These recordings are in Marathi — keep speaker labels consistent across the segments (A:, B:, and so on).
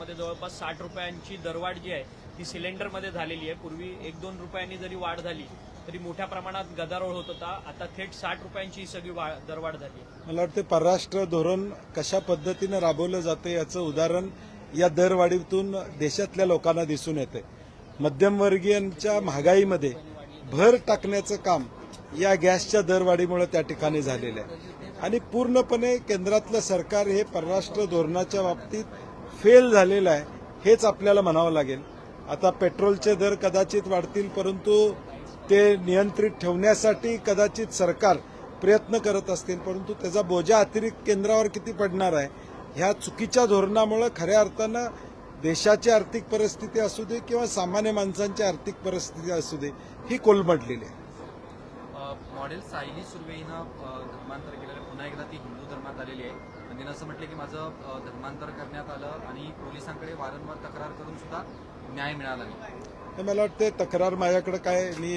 A: त्याच्यामध्ये जवळपास 60 रुपयांची दरवाढ जी आहे ती सिलेंडरमध्ये झालेली आहे। पूर्वी 1-2 रुपयांनी जरी वाढ झाली तरी मोठ्या प्रमाणात गदारोळ होत होता, आता थेट 60 रुपयांची सगळी दरवाढ झाली।
B: मला वाटतं परराष्ट्र धोरण कशा पद्धतीने राबवलं जाते याचं उदाहरण या दरवाढीतून देशातल्या लोकांना दिसून येते। मध्यमवर्गीयांच्या महागाईमध्ये भर टाकण्याचं काम या गॅसच्या दरवाढीमुळे त्या ठिकाणी झालेलं आहे आणि पूर्णपणे केंद्रातलं सरकार हे परराष्ट्र धोरणाच्या बाबतीत फेल झालेलं आहे हेच आपल्याला म्हणावं लागेल। आता पेट्रोलचे दर कदाचित वाढतील, परंतु ते नियंत्रित ठेवण्यासाठी कदाचित सरकार प्रयत्न करत असतील, परंतु त्याचा बोजा अतिरिक्त केंद्रावर किती पडणार आहे ह्या चुकीच्या धोरणामुळे खऱ्या अर्थानं देशाची आर्थिक परिस्थिती असू दे किंवा सामान्य माणसांची आर्थिक परिस्थिती असू दे ही कोलमडलेली आहे।
C: मॉडेल सायली सुर्वे हिनं धर्मांतर केलेलं, पुन्हा एकदा ती हिंदू धर्मात आलेली आहे आणि तिनं असं म्हटलं की माझं धर्मांतर करण्यात आलं आणि पोलिसांकडे वारंवार तक्रार करून सुद्धा न्याय मिळाला नाही।
B: मला वाटतं तक्रार माझ्याकडे काय मी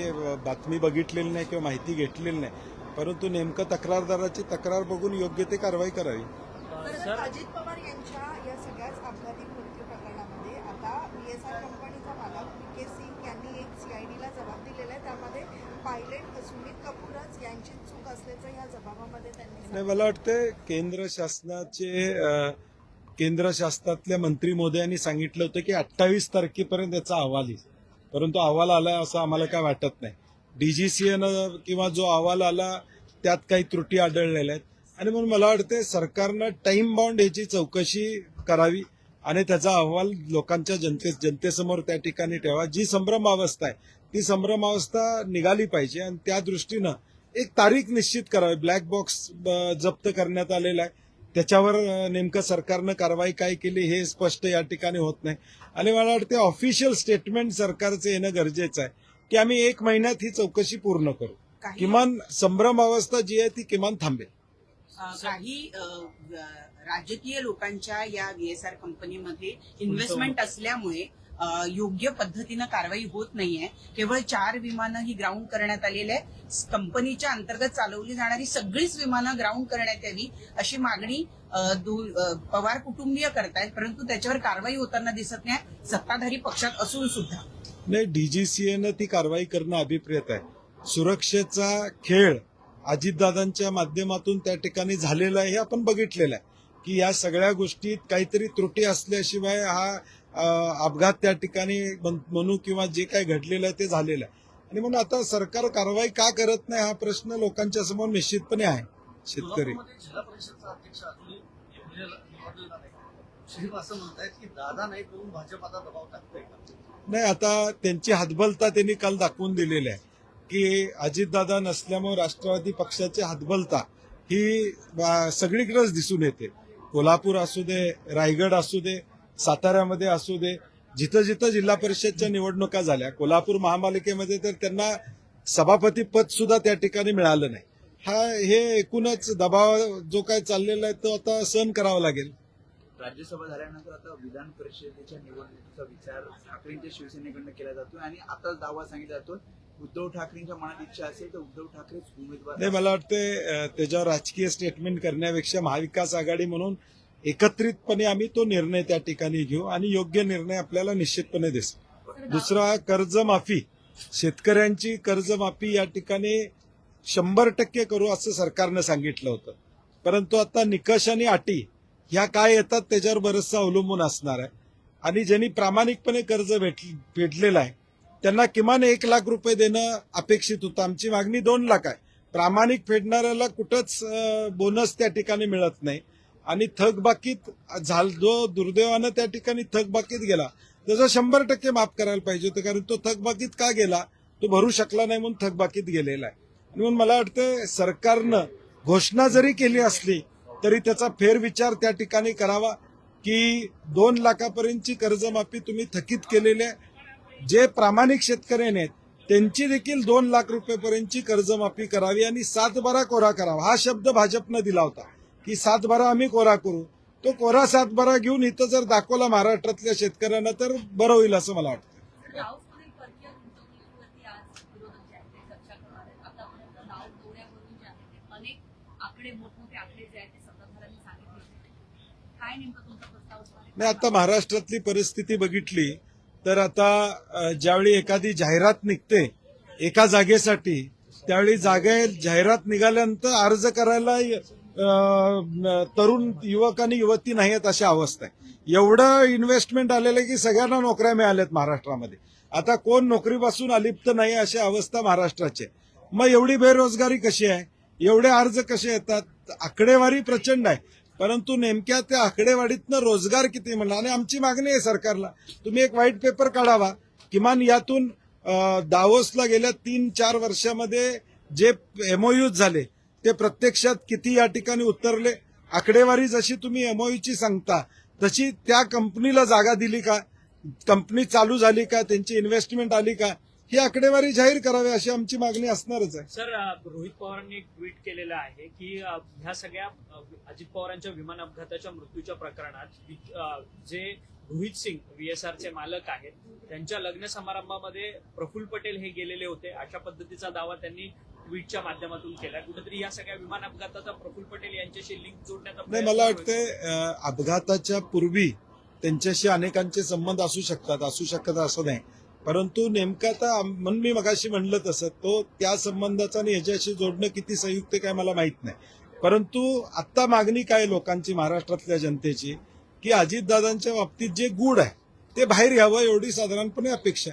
B: बातमी बघितलेली नाही किंवा माहिती घेतलेली नाही, परंतु नेमकं तक्रारदाराची तक्रार बघून योग्य ते कारवाई करावी।
D: सर, अजित पवार यांच्या या सगळ्याच अपघाती मृत्यू प्रकरणामध्ये आता VSR कंपनीचा मालक PK सिंग यांनी एक CIDला जबाब दिलेला आहे, त्यामध्ये पायलट सुमित कपूरच यांची चूक असल्याचं या जबाबामध्ये त्यांनी
B: नाही, मला वाटतं केंद्र शासनातल्या मंत्री महोदयांनी सांगितलं होतं की 28 तारखेपर्यंत याचा अहवाल येईल, परंतु अहवाल आलाय असं आम्हाला काय वाटत नाही। DGCAनं किंवा जो अहवाल आला त्यात काही त्रुटी आढळलेल्या आहेत आणि म्हणून मला वाटतं सरकारनं टाइम बाउंड ह्याची चौकशी करावी आणि त्याचा अहवाल लोकांच्या जनतेसमोर त्या ठिकाणी ठेवा। जी संभ्रम अवस्था आहे ती संभ्रम अवस्था निघाली पाहिजे आणि त्या दृष्टीनं एक तारीख निश्चित करावी। ब्लॅक बॉक्स जप्त करण्यात आलेला आहे, त्याच्यावर नेमकं सरकारनं कारवाई काय केली हे स्पष्ट या ठिकाणी होत नाही आणि मला वाटतं ऑफिशियल स्टेटमेंट सरकारचं येणं गरजेचं आहे की आम्ही 1 महिन्यात ही चौकशी पूर्ण करू, किमान संभ्रम अवस्था जी आहे ती किमान थांबेल।
E: काही राजकीय लोकांच्या या VSR कंपनीमध्ये इन्व्हेस्टमेंट असल्यामुळे योग्य पद्धतीनं कारवाई होत नाहीये। केवळ 4 विमानं ही ग्राउंड करण्यात आलेली आहे। कंपनीच्या अंतर्गत चालवली जाणारी सगळीच विमानं ग्राउंड करण्यात यावी अशी मागणी पवार कुटुंबीय करतायत, परंतु त्याच्यावर कारवाई होताना दिसत नाही सत्ताधारी पक्षात असून सुद्धा।
B: नाही, DGCAनं ती कारवाई करणं अभिप्रेत आहे। सुरक्षेचा खेळ अजितदादांच्या माध्यमातून त्या ठिकाणी झालेला आहे हे आपण बघितलेलं आहे की या सगळ्या गोष्टीत काहीतरी त्रुटी असल्याशिवाय हा अपघात त्या ठिकाणी म्हणू किंवा जे काही घडलेलं आहे ते झालेलं आहे आणि म्हणून आता सरकार कारवाई का करत नाही हा प्रश्न लोकांच्या समोर निश्चितपणे आहे। शेतकरी
F: असं म्हणतायत की दादा नाही करून भाजप आता दबाव टाकतोय का?
B: नाही, आता त्यांची हतबलता त्यांनी काल दाखवून दिलेली आहे की अजितदादा नसल्यामुळे राष्ट्रवादी पक्षाची हतबलता ही सगळीकडेच दिसून येते। कोल्हापूर असू दे, रायगड असू दे, साताऱ्यामध्ये असू दे, जिथं जिथं जिल्हा परिषदच्या निवडणुका झाल्या, कोल्हापूर महापालिकेमध्ये तर त्यांना सभापती पद सुद्धा त्या ठिकाणी मिळालं नाही। हे एकूणच दबाव जो काय चाललेला आहे तो आता सहन करावा लागेल।
G: राज्यसभा झाल्यानंतर आता विधान परिषदेच्या निवडणुकीचा विचार ठाकरेंच्या शिवसेनेकडनं केला जातोय आणि आताच दावा सांगितला जातोय उद्धव ठाकरेंच्या मनात इच्छा असेल तर उद्धव ठाकरेच उमेदवार।
B: नाही, मला वाटतं त्याच्यावर राजकीय स्टेटमेंट करण्यापेक्षा महाविकास आघाडी म्हणून एकत्रितपणे आम्ही तो निर्णय त्या ठिकाणी घेऊ आणि योग्य निर्णय आपल्याला निश्चितपणे दिसेल। दुसरा, कर्जमाफी, शेतकऱ्यांची कर्जमाफी या ठिकाणी 100% करू असं सरकारनं सांगितलं होतं, परंतु आता निकष आणि अटी ह्या काय येतात त्याच्यावर बरंचसं अवलंबून असणार आहे आणि ज्यांनी प्रामाणिकपणे कर्ज फेडलेलं आहे त्यांना किमान 1 लाख रुपये देणं अपेक्षित होतं। आमची मागणी 2 लाख आहे। प्रामाणिक फेडणाऱ्याला कुठंच बोनस त्या ठिकाणी मिळत नाही आणि थकबाकीत जो दुर्दैवानं त्या ठिकाणी थकबाकीत गेला त्याचा 100% माफ करायला पाहिजे होतं, कारण तो थकबाकीत का गेला, तो भरू शकला नाही म्हणून थकबाकीत गेलेला आहे। म्हणून मला वाटतं सरकारनं घोषणा जरी केली असली तरी त्याचा फेरविचार त्या ठिकाणी करावा की 2 लाखापर्यंतची कर्जमाफी तुम्ही थकीत केलेले जे प्रामाणिक शेतकरी आहेत त्यांची देखील 2 लाख रुपयेपर्यंतची कर्जमाफी करावी आणि 7/12 कोरा करावा। हा शब्द भाजपनं दिला होता की 7/12 आम्ही कोरा करू, तो कोरा 7/12 घेऊन इथं जर दाखवला महाराष्ट्रातल्या शेतकऱ्यांना तर बरं होईल असं मला वाटतं।
H: काय नेमकं तुमचा प्रस्ताव असणार आहे?
B: नाही, आता महाराष्ट्रातली परिस्थिती बघितली तर आता ज्यावेळी एखादी जाहिरात निघते एका जागेसाठी, त्यावेळी जाहिरात निघाल्यानंतर अर्ज करायला तरुण युवक आणि युवती नाही आहेत अशी अवस्था आहे. एवढं इन्व्हेस्टमेंट आलेलं आहे की सगळ्यांना नोकऱ्या मिळाल्यात महाराष्ट्रामध्ये. आता कोण नोकरीपासून अलिप्त नाही अशी अवस्था महाराष्ट्राची आहे. मग एवढी बेरोजगारी कशी आहे, एवढे अर्ज कसे येतात? आकडेवारी प्रचंड आहे, परंतु नेमक्या त्या आकडेवारीतनं रोजगार किती म्हणला. आणि आमची मागणी आहे सरकारला, तुम्ही एक व्हाईट पेपर काढावा, किमान यातून दावोसला गेल्या 3-4 वर्षामध्ये जे एमओयूज झाले ते प्रत्यक्षात किती या ठिकाणी उतरले, आकडेवारी जशी तुम्ही एमओयूची सांगता तशी त्या कंपनीला जागा दिली का, कंपनी चालू झाली का, त्यांची इन्व्हेस्टमेंट आली का, ही आकडेवारी जाहीर करावी अशी आमची मागणी असणारच आहे.
A: सर, रोहित पवारांनी एक ट्विट केलेलं आहे की ह्या सगळ्या अजित पवारांच्या विमान अपघाताच्या मृत्यूच्या प्रकरणात जे रोहित सिंग VSRचे मालक आहेत त्यांच्या लग्न समारंभामध्ये प्रफुल्ल पटेल हे गेलेले होते, अशा पद्धतीचा दावा त्यांनी ट्विटच्या माध्यमातून केला. कुठेतरी या सगळ्या विमान अपघाताचा प्रफुल्ल पटेल यांच्याशी लिंक जोडण्याचा
B: नाही, मला वाटतंय अपघाताच्या पूर्वी त्यांच्याशी अनेकांचे संबंध असू शकतात असं नाही, परंतु नेमकं आता म्हणून मी मगाशी म्हणलं तसं तो त्या संबंधाचा आणि ह्याच्याशी जोडणं किती संयुक्त काय मला माहित नाही. परंतु आता मागणी काय लोकांची, महाराष्ट्रातल्या जनतेची, की अजितदादांच्या बाबतीत जे गूढ आहे ते बाहेर यावं एवढी साधारणपणे अपेक्षा.